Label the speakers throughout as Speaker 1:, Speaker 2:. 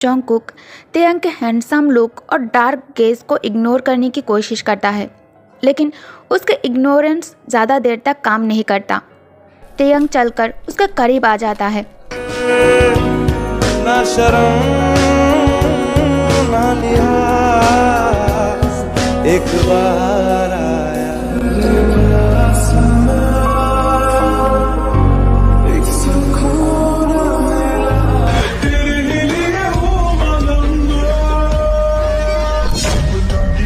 Speaker 1: जॉन्गकुक Taeyang के handsome look और dark gauge को इग्नोर करने की कोशिश करता है, लेकिन उसके इग्नोरेंस ज़्यादा देर तक काम नहीं करता। तेयंग चलकर उसके करीब आ जाता है।
Speaker 2: ना शर्म ना लिहाज, एक बार आया एक सुकून मिला, तेरे लिए वो मलंगा,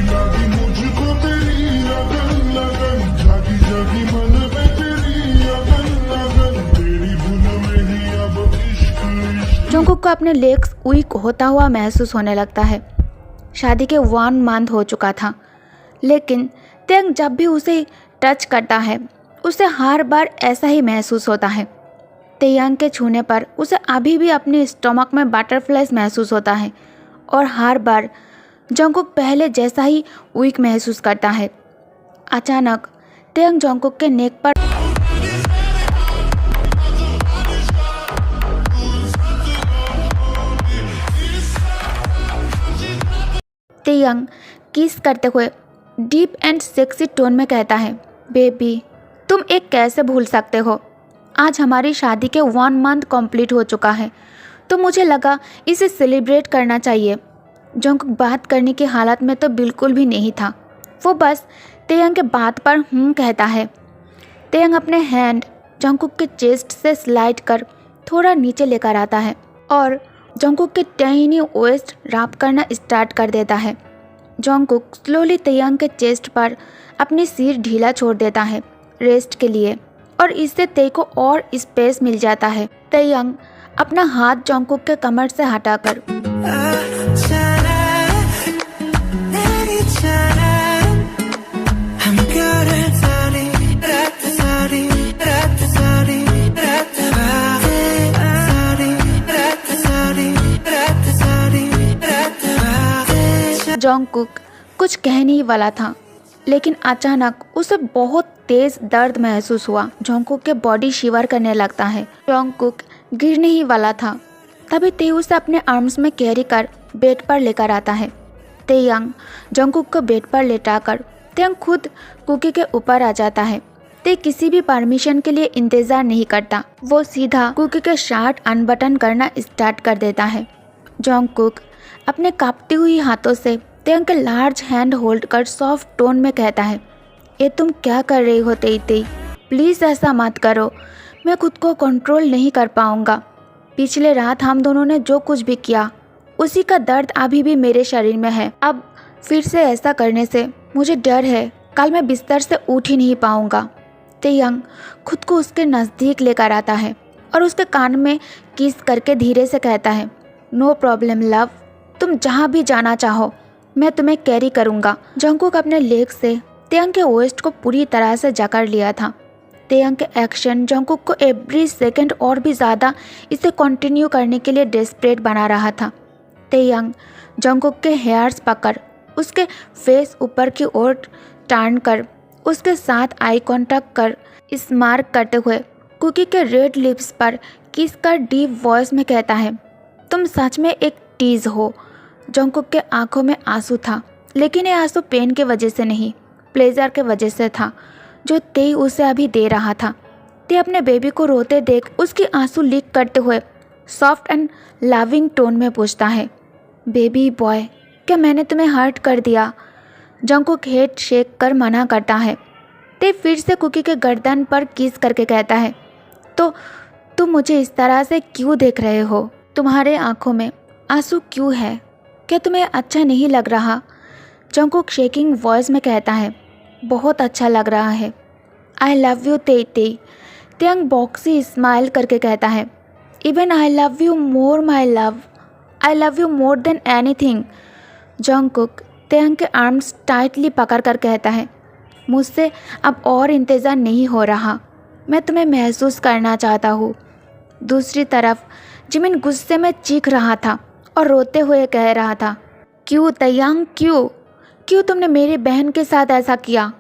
Speaker 2: लागी मुझको तेरी लगन लगन, जागी जागी मन में तेरी लगन लगन, तेरी भूल में ही अब इश्क इश्क।
Speaker 1: जॉन्गकुक को अपने लेग्स वीक होता हुआ महसूस होने लगता है। शादी के 1 मंथ हो चुका था, लेकिन तेयंग जब भी उसे टच करता है उसे हर बार ऐसा ही महसूस होता है। तेयंग के छूने पर उसे अभी भी अपने स्टमक में बटरफ्लाइज महसूस होता है और हर बार जॉन्गकुक पहले जैसा ही वीक महसूस करता है। अचानक तेयंग जॉन्गकुक के नेक पर तेयंग किस करते हुए डीप एंड सेक्सी टोन में कहता है, बेबी तुम एक कैसे भूल सकते हो, आज हमारी शादी के 1 मंथ कंप्लीट हो चुका है, तो मुझे लगा इसे सेलिब्रेट करना चाहिए। जॉन्गकुक बात करने की हालत में तो बिल्कुल भी नहीं था, वो बस तेयंग के बात पर कहता है। तेयंग अपने हैंड जॉन्गकुक के चेस्ट से स्लाइड कर थोड़ा नीचे लेकर आता है और जॉन्गकुक के टाइनी वेस्ट रैप करना स्टार्ट कर देता है। जॉन्गकुक स्लोली तेयंग के चेस्ट पर अपनी सिर ढीला छोड़ देता है रेस्ट के लिए, और इससे तेय को और स्पेस मिल जाता है। तेयंग अपना हाथ जॉन्गकुक के कमर से हटाकर जॉन्गकुक कुछ कहने ही वाला था, लेकिन अचानक उसे बहुत तेज दर्द महसूस हुआ। जॉन्गकुक के बॉडी शिवर करने लगता है। जॉन्गकुक गिरने ही वाला था, तभी तेय उसे अपने आर्म्स में कैरी कर बेड पर लेकर आता है। तेयंग जॉन्गकुक को बेड पर लेटाकर तेयंग खुद कुकी के ऊपर आ जाता है। तेय किसी भी परमिशन के लिए इंतजार नहीं करता, वो सीधा कुकी के शर्ट अनबटन करना स्टार्ट कर देता है। जॉन्गकुक अपने कांपती हुई हाथों से तेयंग के लार्ज हैंड होल्ड कर सॉफ्ट टोन में कहता है, ये तुम क्या कर रही हो तेई? प्लीज़ ऐसा मत करो, मैं खुद को कंट्रोल नहीं कर पाऊँगा। पिछले रात हम दोनों ने जो कुछ भी किया उसी का दर्द अभी भी मेरे शरीर में है। अब फिर से ऐसा करने से मुझे डर है कल मैं बिस्तर से उठ ही नहीं पाऊँगा। तेयंग खुद को उसके नज़दीक लेकर आता है और उसके कान में किस करके धीरे से कहता है, नो प्रॉब्लम लव, तुम जहाँ भी जाना चाहो मैं तुम्हें कैरी करूँगा। जॉन्गकुक अपने लेग से तेयंग के वेस्ट को पूरी तरह से जकड़ लिया था। तेयंग के एक्शन जॉन्गकुक को एवरी सेकंड और भी ज़्यादा इसे कंटिन्यू करने के लिए डेस्परेट बना रहा था। तेयंग जॉन्गकुक के हेयर्स पकड़ उसके फेस ऊपर की ओर टर्न कर उसके साथ आई कांटेक्ट कर स्मार्क करते हुए कुकी के रेड लिप्स पर किस कर डीप वॉइस में कहता है, तुम सच में एक टीज हो। जॉन्गकुक के आंखों में आंसू था, लेकिन ये आंसू पेन के वजह से नहीं, प्लेजर के वजह से था जो तेय उसे अभी दे रहा था। तेय अपने बेबी को रोते देख उसकी आंसू लीक करते हुए सॉफ्ट एंड लविंग टोन में पूछता है, बेबी बॉय क्या मैंने तुम्हें हर्ट कर दिया? जॉन्गकुक हेड शेक कर मना करता है। तेय फिर से कुकी के गर्दन पर किस करके कहता है, तो तुम मुझे इस तरह से क्यों देख रहे हो? तुम्हारे आंखों में आंसू क्यों है? क्या तुम्हें अच्छा नहीं लग रहा? जॉन्गकुक शेकिंग वॉइस में कहता है, बहुत अच्छा लग रहा है। आई लव यू तेई। तेयंग बॉक्सी स्माइल करके कहता है, even I love you more my love, I love you more than anything. Jungkook Taeyang के आर्म्स टाइटली पकड़ कर कहता है, मुझसे अब और इंतज़ार नहीं हो रहा, मैं तुम्हें महसूस करना चाहता हूँ। दूसरी तरफ जिमिन गुस्से में चीख रहा था और रोते हुए कह रहा था, क्यों तेयंग, क्यों तुमने मेरी बहन के साथ ऐसा किया?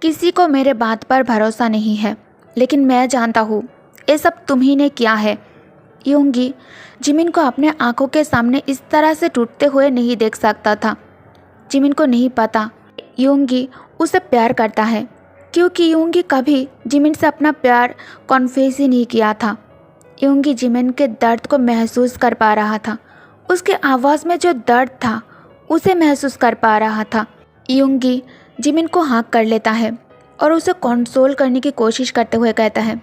Speaker 1: किसी को मेरे बात पर भरोसा नहीं है, लेकिन मैं जानता हूँ ये सब तुम ही ने किया है। योंगी जिमिन को अपने आंखों के सामने इस तरह से टूटते हुए नहीं देख सकता था। जिमिन को नहीं पता योंगी उसे प्यार करता है, क्योंकि योंगी कभी जिमिन से अपना प्यार कॉन्फेस ही नहीं किया था। योंगी जिमिन के दर्द को महसूस कर पा रहा था। उसके आवाज़ में जो दर्द था उसे महसूस कर पा रहा था। योंगी जिमिन को हाँक कर लेता है और उसे कंसोल करने की कोशिश करते हुए कहता है,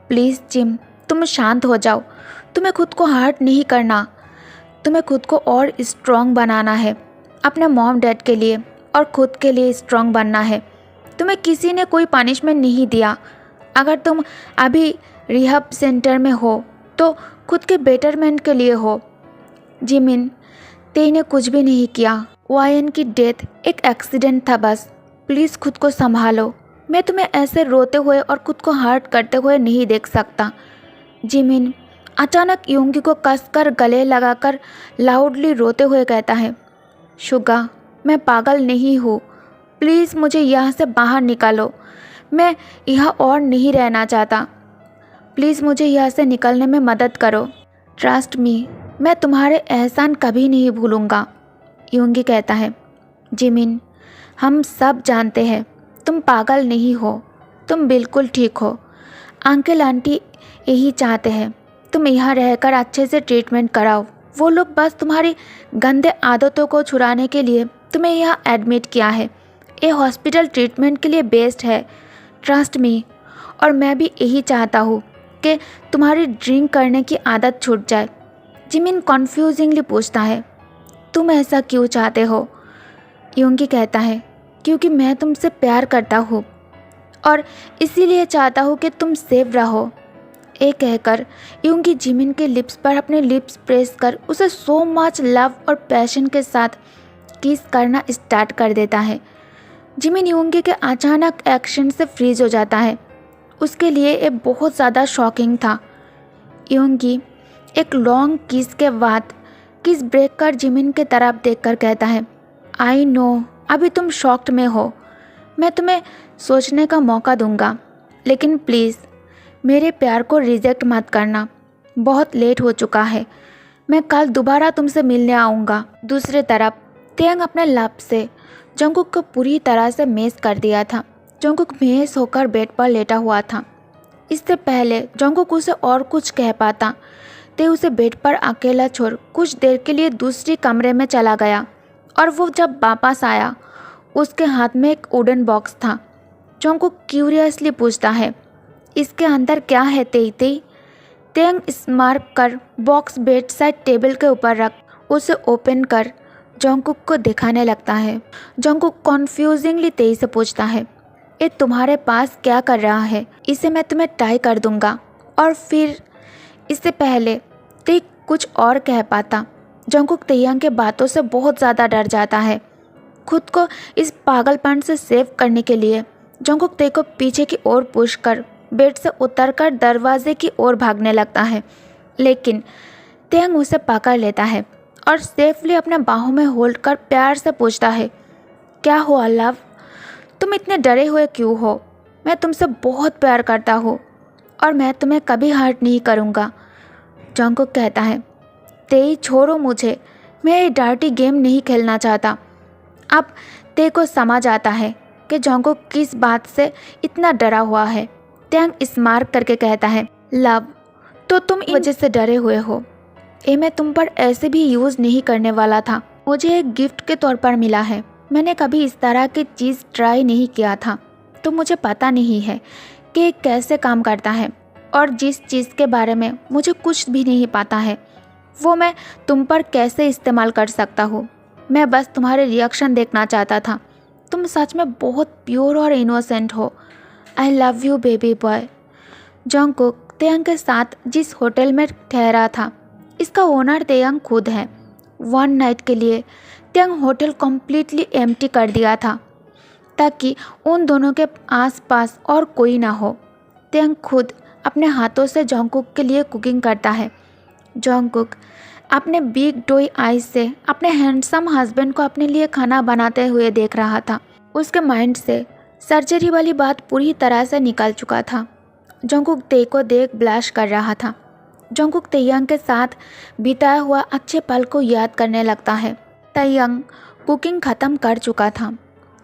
Speaker 1: प्लीज़ जिम, तुम शांत हो जाओ। तुम्हें खुद को हर्ट नहीं करना, तुम्हें खुद को और स्ट्रॉन्ग बनाना है। अपने मॉम डैड के लिए और खुद के लिए स्ट्रॉन्ग बनना है। तुम्हें किसी ने कोई पनिशमेंट नहीं दिया। अगर तुम अभी रिहब सेंटर में हो तो खुद के बेटरमेंट के लिए हो। जिमिन, तेने कुछ भी नहीं किया। वायन की डेथ एक एक्सीडेंट था बस। प्लीज़ खुद को संभालो। मैं तुम्हें ऐसे रोते हुए और खुद को हर्ट करते हुए नहीं देख सकता। जिमिन अचानक योंगी को कसकर गले लगाकर लाउडली रोते हुए कहता है, शुगा, मैं पागल नहीं हूँ। प्लीज़ मुझे यहाँ से बाहर निकालो। मैं यहाँ और नहीं रहना चाहता। प्लीज़ मुझे यहाँ से निकलने में मदद करो। ट्रस्ट मी, मैं तुम्हारे एहसान कभी नहीं भूलूँगा। योंगी कहता है, जिमिन, हम सब जानते हैं तुम पागल नहीं हो। तुम बिल्कुल ठीक हो। अंकल आंटी यही चाहते हैं तुम यहाँ रहकर अच्छे से ट्रीटमेंट कराओ। वो लोग बस तुम्हारी गंदे आदतों को छुड़ाने के लिए तुम्हें यहाँ एडमिट किया है। ये हॉस्पिटल ट्रीटमेंट के लिए बेस्ट है, ट्रस्ट मी। और मैं भी यही चाहता हूँ कि तुम्हारी ड्रिंक करने की आदत छूट जाए। जिमिन कन्फ्यूजिंगली पूछता है, तुम ऐसा क्यों चाहते हो? योंगी कहता है, क्योंकि मैं तुमसे प्यार करता हूँ और इसीलिए चाहता हूँ कि तुम सेफ रहो। ये कहकर योंगी जिमिन के लिप्स पर अपने लिप्स प्रेस कर उसे सो मच लव और पैशन के साथ किस करना स्टार्ट कर देता है। जिमिन योंगी के अचानक एक्शन से फ्रीज हो जाता है। उसके लिए ये बहुत ज़्यादा शॉकिंग था। योंगी एक लॉन्ग किस के बाद किस ब्रेक कर जिमिन के तरफ देखकर कहता है, आई नो अभी तुम शॉक्ड में हो। मैं तुम्हें सोचने का मौका दूंगा, लेकिन प्लीज़ मेरे प्यार को रिजेक्ट मत करना। बहुत लेट हो चुका है। मैं कल दोबारा तुमसे मिलने आऊँगा। दूसरी तरफ तेंग अपने लव से जंगकुक को पूरी तरह से मेस कर दिया था। जंगकुक मेस होकर बेड पर लेटा हुआ था। इससे पहले जंगकुक उसे और कुछ कह पाता, ते उसे बेड पर अकेला छोड़ कुछ देर के लिए दूसरी कमरे में चला गया। और वो जब वापस आया उसके हाथ में एक वुडन बॉक्स था। जंगकुक क्यूरियसली पूछता है, इसके अंदर क्या है तेई तेई? तेंग स्मार्क कर बॉक्स बेड साइड टेबल के ऊपर रख उसे ओपन कर जंगकुक को दिखाने लगता है। जंगकुक कन्फ्यूजिंगली तेई से पूछता है, ये तुम्हारे पास क्या कर रहा है? इसे मैं तुम्हें टाई कर दूंगा। और फिर इससे पहले तेई कुछ और कह पाता, जंगकुक तेयांग के बातों से बहुत ज़्यादा डर जाता है। खुद को इस पागलपन से सेव करने के लिए जंगकुक तेई को पीछे की ओर पुश कर बेड से उतरकर दरवाजे की ओर भागने लगता है, लेकिन तेंग उसे पकड़ लेता है और सेफली अपने बाहों में होल्ड कर प्यार से पूछता है, क्या हुआ लव? तुम इतने डरे हुए क्यों हो? मैं तुमसे बहुत प्यार करता हूँ और मैं तुम्हें कभी हर्ट नहीं करूँगा। जंगकुक कहता है, तेई छोड़ो मुझे, मैं ये डर्टी गेम नहीं खेलना चाहता। अब ते को समझ आता है कि जंगकुक किस बात से इतना डरा हुआ है। तेंग स्मार्क करके कहता है, लव, तो तुम इन वजह से डरे हुए हो। ये मैं तुम पर ऐसे भी यूज़ नहीं करने वाला था। मुझे एक गिफ्ट के तौर पर मिला है। मैंने कभी इस तरह की चीज़ ट्राई नहीं किया था, तो मुझे पता नहीं है कि ये कैसे काम करता है। और जिस चीज़ के बारे में मुझे कुछ भी नहीं पता है वो मैं तुम पर कैसे इस्तेमाल कर सकता हूँ। मैं बस तुम्हारे रिएक्शन देखना चाहता था। तुम सच में बहुत प्योर और इनोसेंट हो। I love you baby boy. Jungkook Taeyang के साथ जिस होटल में ठहरा था, इसका ओनर तेयांग खुद है। वन नाइट के लिए तेयांग होटल कम्प्लीटली एम्प्टी कर दिया था ताकि उन दोनों के आसपास और कोई ना हो। तेयांग खुद अपने हाथों से जंगकुक के लिए कुकिंग करता है। जंगकुक अपने बिग डोई आइज से अपने हैंडसम हस्बैंड को अपने लिए खाना बनाते हुए देख रहा था। उसके माइंड से सर्जरी वाली बात पूरी तरह से निकल चुका था। जंगकुक ते को देख ब्लश कर रहा था। जंगकुक तेयंग के साथ बिताया हुआ अच्छे पल को याद करने लगता है। तेयंग कुकिंग ख़त्म कर चुका था।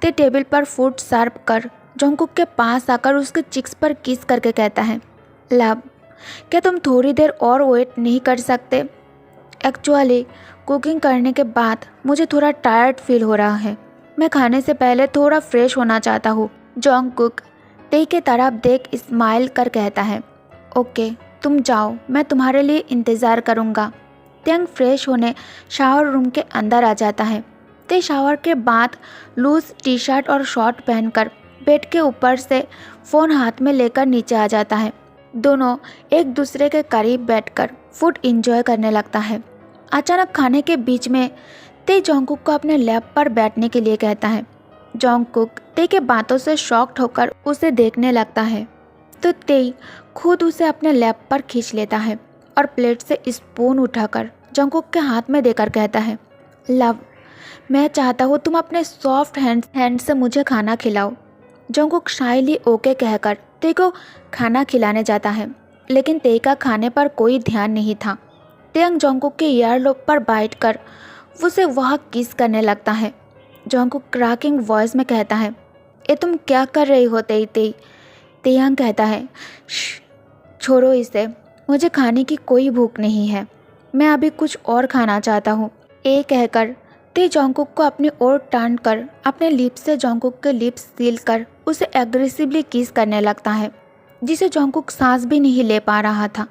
Speaker 1: ते टेबल पर फूड सर्व कर जंगकुक के पास आकर उसके चिक्स पर किस करके कहता है, लव, क्या तुम थोड़ी देर और वेट नहीं कर सकते? एक्चुअली कुकिंग करने के बाद मुझे थोड़ा टायर्ड फील हो रहा है। मैं खाने से पहले थोड़ा फ्रेश होना चाहता हूँ। जंगकुक तेई के तरफ देख स्माइल कर कहता है, ओके तुम जाओ, मैं तुम्हारे लिए इंतज़ार करूँगा। तेयंग फ्रेश होने शावर रूम के अंदर आ जाता है। ते शावर के बाद लूज टी शर्ट और शॉर्ट पहनकर बेड के ऊपर से फ़ोन हाथ में लेकर नीचे आ जाता है। दोनों एक दूसरे के करीब बैठकर फूड एंजॉय करने लगता है। अचानक खाने के बीच में ते जंगकुक को अपने लैप पर बैठने के लिए कहता है। जंगकुक ते के बातों से शॉक्ड होकर उसे देखने लगता है तो ते खुद उसे अपने लैप पर खींच लेता है और प्लेट से स्पून उठाकर जंगकुक के हाथ में देकर कहता है, लव, मैं चाहता हूँ तुम अपने सॉफ्ट हैंड से मुझे खाना खिलाओ। जंगकुक शायली ओके कहकर ते को खाना खिलाने जाता है, लेकिन ते का खाने पर कोई ध्यान नहीं था। तेयंग जंगकुक के ईयरलोब पर बाइट कर उसे वहाँ किस करने लगता है। जंगकुक क्रैकिंग वॉइस में कहता है, ये तुम क्या कर रही हो तेई? तेयंग कहता है, छोड़ो इसे, मुझे खाने की कोई भूख नहीं है, मैं अभी कुछ और खाना चाहता हूँ। ये कहकर ते जंगकुक को अपनी ओर टर्न कर अपने लिप्स से जंगकुक के लिप्स सील कर उसे एग्रेसिवली किस करने लगता है, जिसे जंगकुक सांस भी नहीं ले पा रहा था।